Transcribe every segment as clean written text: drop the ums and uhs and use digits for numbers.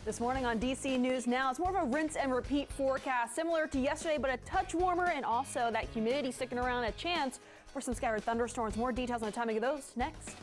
This morning on DC News Now, it's more of a rinse and repeat forecast, similar to yesterday, but a touch warmer, and also that humidity sticking around, a chance for some scattered thunderstorms. More details on the timing of those next.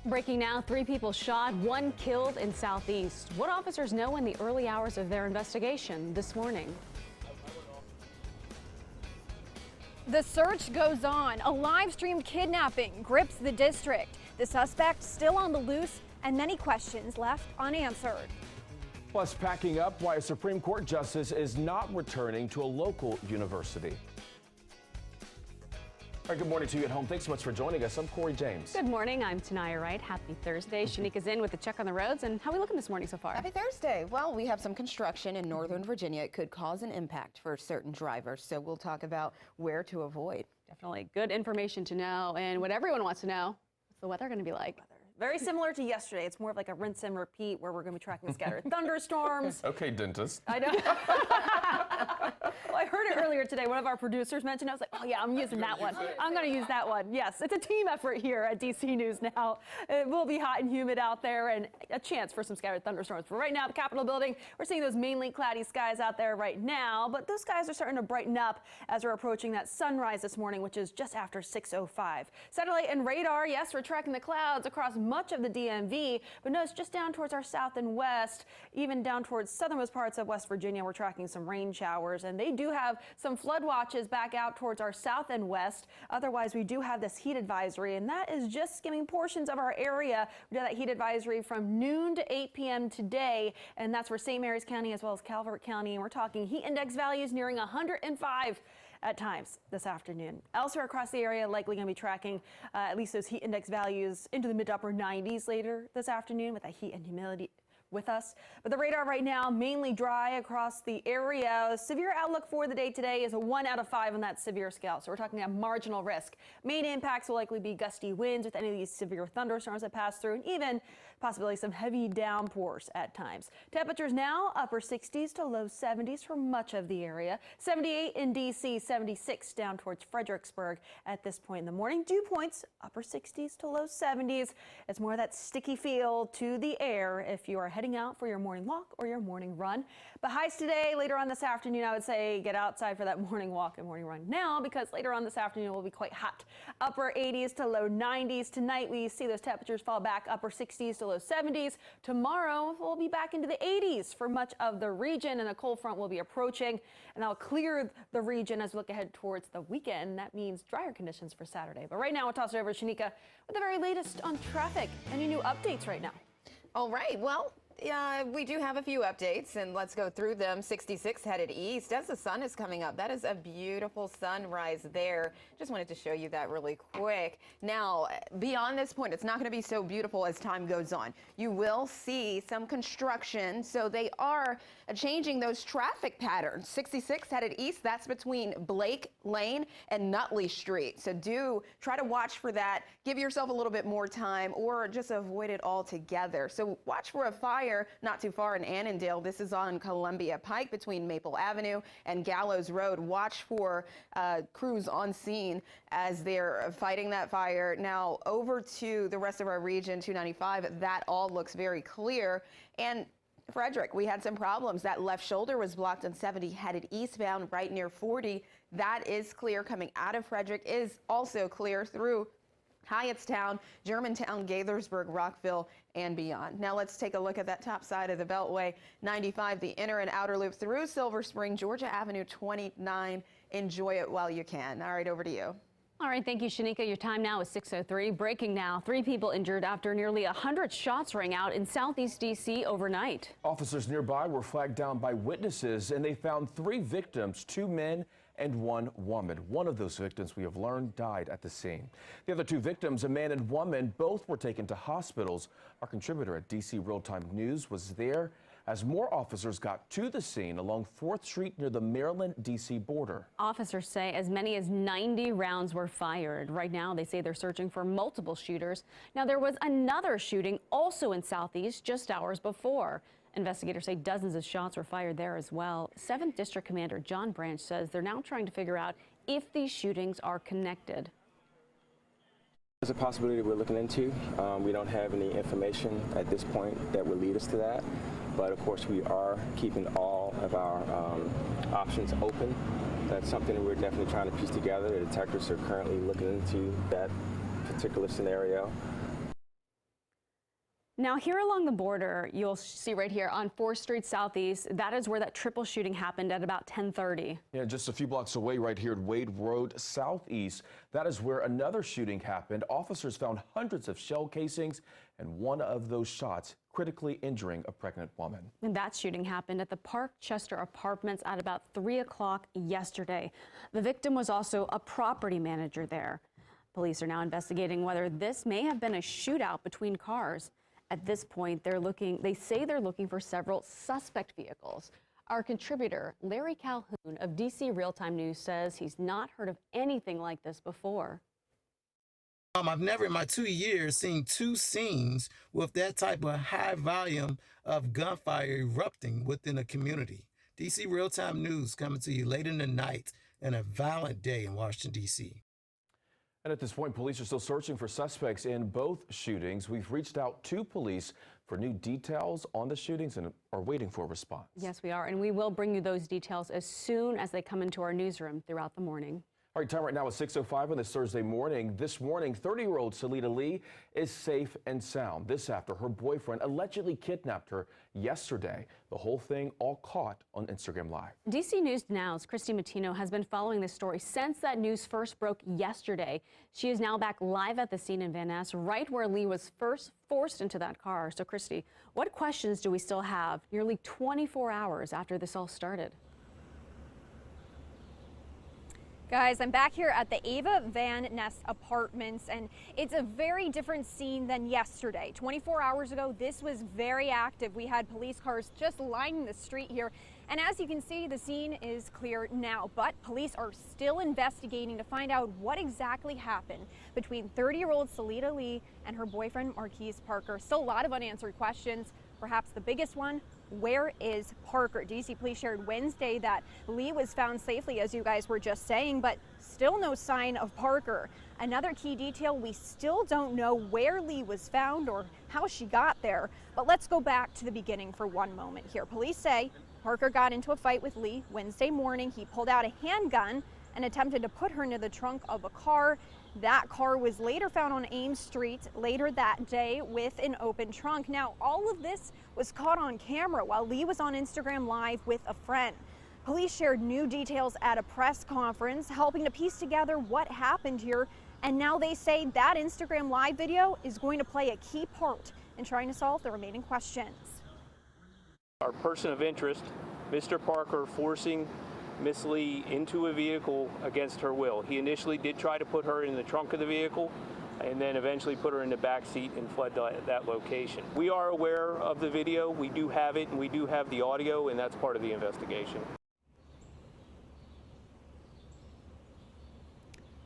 Breaking now, 3 people shot, 1 killed in Southeast. What officers know in the early hours of their investigation this morning. The search goes on. A live-streamed kidnapping grips the district. The suspect still on the loose, and many questions left unanswered. Plus, packing up why a Supreme Court justice is not returning to a local university. All right, good morning to you at home. Thanks so much for joining us. I'm Corey James. Good morning. I'm Tanaya Wright. Happy Thursday. Shanika's in with a check on the roads. And how are we looking this morning so far? Happy Thursday. Well, we have some construction in northern Virginia. It could cause an impact for certain drivers. So we'll talk about where to avoid. Definitely good information to know. And what everyone wants to know, what's the weather going to be like? Very similar to yesterday. It's more of like a rinse and repeat where we're going to be tracking scattered thunderstorms. Okay, dentist. I know. Well, I heard it earlier today. One of our producers mentioned it. I was like, oh, yeah, I'm using that one. I'm going to use that one. Yes, it's a team effort here at DC News Now. It will be hot and humid out there and a chance for some scattered thunderstorms. But right now, the Capitol building, we're seeing those mainly cloudy skies out there right now. But those skies are starting to brighten up as we're approaching that sunrise this morning, which is just after 6:05. Satellite and radar, yes, we're tracking the clouds across much of the DMV, but notice just down towards our south and west, even down towards southernmost parts of West Virginia, we're tracking some rain showers, and they do have some flood watches back out towards our south and west. Otherwise, we do have this heat advisory, and that is just skimming portions of our area. We have that heat advisory from noon to 8 p.m. today, and that's for St. Mary's County as well as Calvert County, and we're talking heat index values nearing 105 at times this afternoon. Elsewhere across the area, likely going to be tracking at least those heat index values into the mid to upper 90s later this afternoon with that heat and humidity with us. But the radar right now mainly dry across the area. Severe outlook for the day today is a 1 out of 5 on that severe scale. So we're talking a marginal risk. Main impacts will likely be gusty winds with any of these severe thunderstorms that pass through, and even possibly some heavy downpours at times. Temperatures now upper 60s to low 70s for much of the area. 78 in DC, 76 down towards Fredericksburg at this point in the morning. Dew points upper 60s to low 70s. It's more of that sticky feel to the air if you are heading out for your morning walk or your morning run. But highs today, later on this afternoon, I would say get outside for that morning walk and morning run now, because later on this afternoon it will be quite hot. Upper 80s to low 90s. Tonight we see those temperatures fall back upper 60s to low 70s. Tomorrow we'll be back into the 80s for much of the region, and a cold front will be approaching, and that'll clear the region as we look ahead towards the weekend. That means drier conditions for Saturday. But right now we'll toss it over to Shanika with the very latest on traffic. Any new updates right now? All right. Well, we do have a few updates, and let's go through them. 66 headed east as the sun is coming up. That is a beautiful sunrise there. Just wanted to show you that really quick. Now, beyond this point, it's not going to be so beautiful as time goes on. You will see some construction, so they are changing those traffic patterns. 66 headed east, that's between Blake Lane and Nutley Street. So do try to watch for that. Give yourself a little bit more time, or just avoid it altogether. So watch for a fire not too far in Annandale. This is on Columbia Pike between Maple Avenue and Gallows Road. Watch for crews on scene as they're fighting that fire. Now over to the rest of our region, 295, that all looks very clear. And Frederick, we had some problems. That left shoulder was blocked on 70 headed eastbound right near 40. That is clear. Coming out of Frederick is also clear through Hyattstown, Germantown, Gaithersburg, Rockville, and beyond. Now let's take a look at that top side of the Beltway. 95, the inner and outer loop through Silver Spring, Georgia Avenue 29. Enjoy it while you can. All right, over to you. All right, thank you, Shanika. Your time now is 6:03. Breaking now, 3 people injured after nearly 100 shots rang out in southeast D.C. overnight. Officers nearby were flagged down by witnesses, and they found 3 victims, 2 men and 1 woman. One of those victims, we have learned, died at the scene. The other 2 victims, a man and woman, both were taken to hospitals. Our contributor at DC Real-Time News was there as more officers got to the scene along 4th Street near the Maryland-D.C. border. Officers say as many as 90 rounds were fired. Right now, they say they're searching for multiple shooters. Now, there was another shooting also in Southeast just hours before. Investigators say dozens of shots were fired there as well. 7th District Commander John Branch says they're now trying to figure out if these shootings are connected. There's a possibility we're looking into. We don't have any information at this point that would lead us to that, but of course we are keeping all of our options open. That's something that we're definitely trying to piece together. The detectives are currently looking into that particular scenario. Now, here along the border, you'll see right here on 4th Street Southeast, that is where that triple shooting happened at about 10:30. Yeah, just a few blocks away right here at Wade Road Southeast. That is where another shooting happened. Officers found hundreds of shell casings and one of those shots critically injuring a pregnant woman. And that shooting happened at the Parkchester Apartments at about 3 o'clock yesterday. The victim was also a property manager there. Police are now investigating whether this may have been a shootout between cars. At this point, they say they're looking for several suspect vehicles. Our contributor, Larry Calhoun of DC Real-Time News, says he's not heard of anything like this before. I've never in my 2 years seen two scenes with that type of high volume of gunfire erupting within a community. DC Real-Time News coming to you late in the night and a violent day in Washington, D.C. And at this point, police are still searching for suspects in both shootings. We've reached out to police for new details on the shootings and are waiting for a response. Yes, we are, and we will bring you those details as soon as they come into our newsroom throughout the morning. All right, time right now is 6:05 on this Thursday morning. This morning, 30-year-old Salita Lee is safe and sound. This after her boyfriend allegedly kidnapped her yesterday. The whole thing all caught on Instagram Live. DC News Now's Christy Matino has been following this story since that news first broke yesterday. She is now back live at the scene in Van Ness, right where Lee was first forced into that car. So, Christy, what questions do we still have nearly 24 hours after this all started? Guys, I'm back here at the Ava Van Ness Apartments, and it's a very different scene than yesterday. 24 hours ago, this was very active. We had police cars just lining the street here, and as you can see, the scene is clear now, but police are still investigating to find out what exactly happened between 30-year-old Salita Lee and her boyfriend, Marquise Parker. Still a lot of unanswered questions. Perhaps the biggest one, where is Parker? DC police shared Wednesday that Lee was found safely, as you guys were just saying, but still no sign of Parker. Another key detail, we still don't know where Lee was found or how she got there. But let's go back to the beginning for one moment here. Police say Parker got into a fight with Lee Wednesday morning. He pulled out a handgun and attempted to put her into the trunk of a car. That car was later found on Ames Street later that day with an open trunk. Now, all of this was caught on camera while Lee was on Instagram Live with a friend. Police shared new details at a press conference, helping to piece together what happened here. And now they say that Instagram Live video is going to play a key part in trying to solve the remaining questions. Our person of interest, Mr. Parker, forcing Miss Lee into a vehicle against her will. He initially did try to put her in the trunk of the vehicle and then eventually put her in the back seat and fled that location. We are aware of the video. We do have it, and we do have the audio, and that's part of the investigation.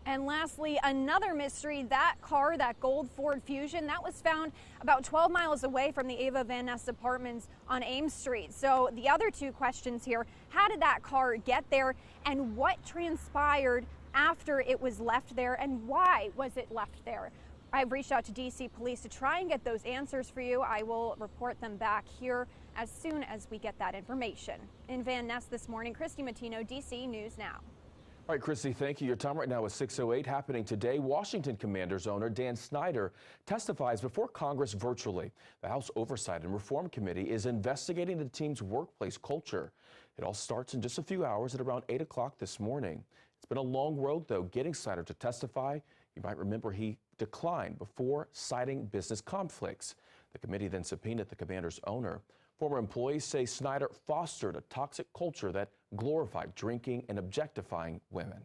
And lastly, another mystery, that car, that gold Ford Fusion, that was found about 12 miles away from the Ava Van Ness Apartments on Ames Street. So the other two questions here, how did that car get there and what transpired after it was left there and why was it left there? I've reached out to DC police to try and get those answers for you. I will report them back here as soon as we get that information. In Van Ness this morning, Christy Matino, DC News Now. All right, Christy, thank you. Your time right now is 6:08. Happening today, Washington Commanders owner Dan Snyder testifies before Congress virtually. The House Oversight and Reform Committee is investigating the team's workplace culture. It all starts in just a few hours at around 8 o'clock this morning. It's been a long road, though, getting Snyder to testify. You might remember he declined before citing business conflicts. The committee then subpoenaed the Commanders owner. Former employees say Snyder fostered a toxic culture that glorified drinking and objectifying women.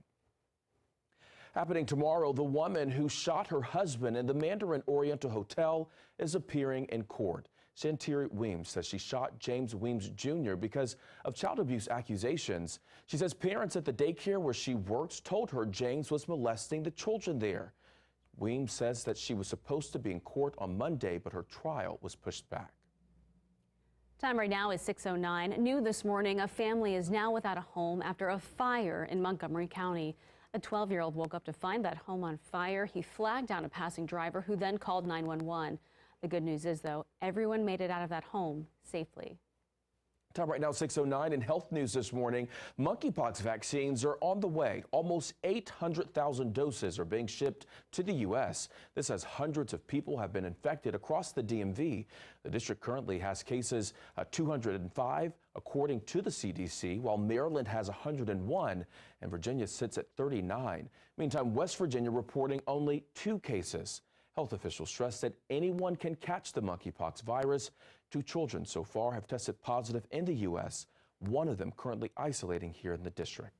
Happening tomorrow, the woman who shot her husband in the Mandarin Oriental Hotel is appearing in court. Shantiri Weems says she shot James Weems Jr. because of child abuse accusations. She says parents at the daycare where she works told her James was molesting the children there. Weems says that she was supposed to be in court on Monday, but her trial was pushed back. Time right now is 6:09. New this morning, a family is now without a home after a fire in Montgomery County. A 12-year-old woke up to find that home on fire. He flagged down a passing driver who then called 911. The good news is, though, everyone made it out of that home safely. Time right now, 6:09. In health news this morning, monkeypox vaccines are on the way. Almost 800,000 doses are being shipped to the U.S. This as hundreds of people have been infected across the DMV. The district currently has cases 205, according to the CDC, while Maryland has 101 and Virginia sits at 39. Meantime, West Virginia reporting only 2 cases. Health officials stress that anyone can catch the monkeypox virus. 2 children so far have tested positive in the U.S., one of them currently isolating here in the district.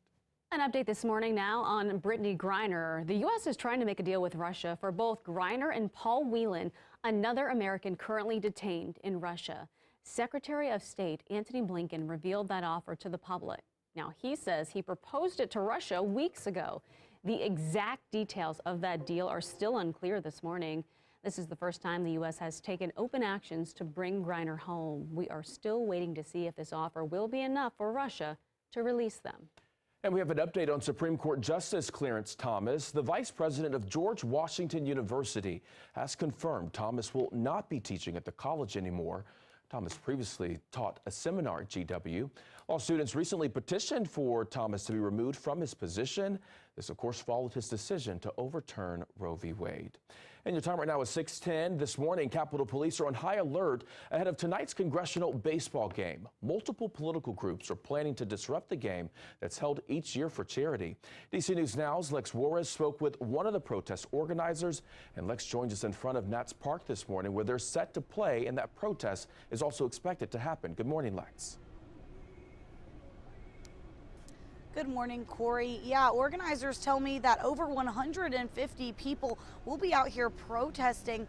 An update this morning now on Brittany Griner. The U.S. is trying to make a deal with Russia for both Griner and Paul Whelan, another American currently detained in Russia. Secretary of State Antony Blinken revealed that offer to the public. Now, he says he proposed it to Russia weeks ago. The exact details of that deal are still unclear this morning. This is the first time the U.S. has taken open actions to bring Griner home. We are still waiting to see if this offer will be enough for Russia to release them. And we have an update on Supreme Court Justice Clarence Thomas. The vice president of George Washington University has confirmed Thomas will not be teaching at the college anymore. Thomas previously taught a seminar at GW. All students recently petitioned for Thomas to be removed from his position. This, of course, followed his decision to overturn Roe v. Wade. And your time right now is 6:10. This morning, Capitol Police are on high alert ahead of tonight's congressional baseball game. Multiple political groups are planning to disrupt the game that's held each year for charity. DC News Now's Lex Juarez spoke with one of the protest organizers, and Lex joins us in front of Nats Park this morning, where they're set to play, and that protest is also expected to happen. Good morning, Lex. Good morning, Corey. Yeah, organizers tell me that over 150 people will be out here protesting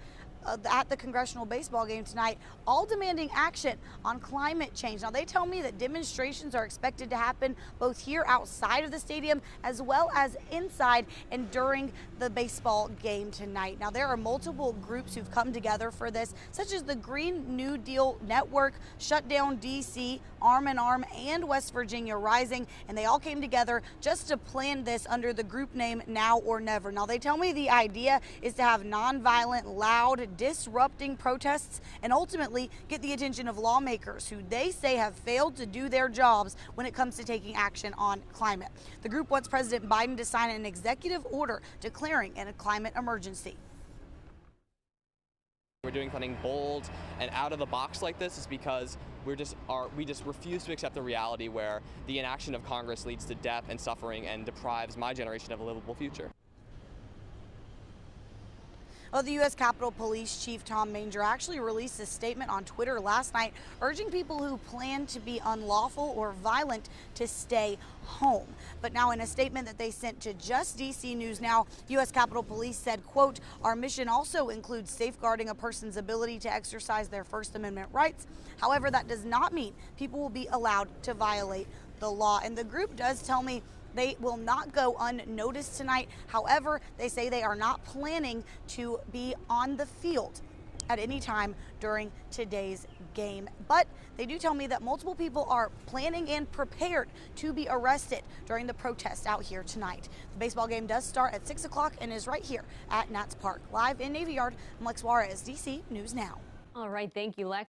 at the congressional baseball game tonight, all demanding action on climate change. Now, they tell me that demonstrations are expected to happen both here outside of the stadium as well as inside and during the baseball game tonight. Now, there are multiple groups who've come together for this, such as the Green New Deal Network, Shut Down DC, Arm in Arm, and West Virginia Rising, and they all came together just to plan this under the group name Now or Never. Now, they tell me the idea is to have nonviolent, loud, disrupting protests and ultimately get the attention of lawmakers who they say have failed to do their jobs when it comes to taking action on climate. The group wants President Biden to sign an executive order declaring a climate emergency. We're doing something bold and out of the box like this is because we just refuse to accept the reality where the inaction of Congress leads to death and suffering and deprives my generation of a livable future. Well, the U.S. Capitol Police Chief Tom Manger actually released a statement on Twitter last night urging people who plan to be unlawful or violent to stay home. But now in a statement that they sent to Just DC News Now, U.S. Capitol Police said, quote, "Our mission also includes safeguarding a person's ability to exercise their First Amendment rights. However, that does not mean people will be allowed to violate the law." And the group does tell me they will not go unnoticed tonight. However, they say they are not planning to be on the field at any time during today's game. But they do tell me that multiple people are planning and prepared to be arrested during the protest out here tonight. The baseball game does start at 6 o'clock and is right here at Nats Park. Live in Navy Yard, I'm Lex Juarez, DC News Now. All right, thank you, Lex.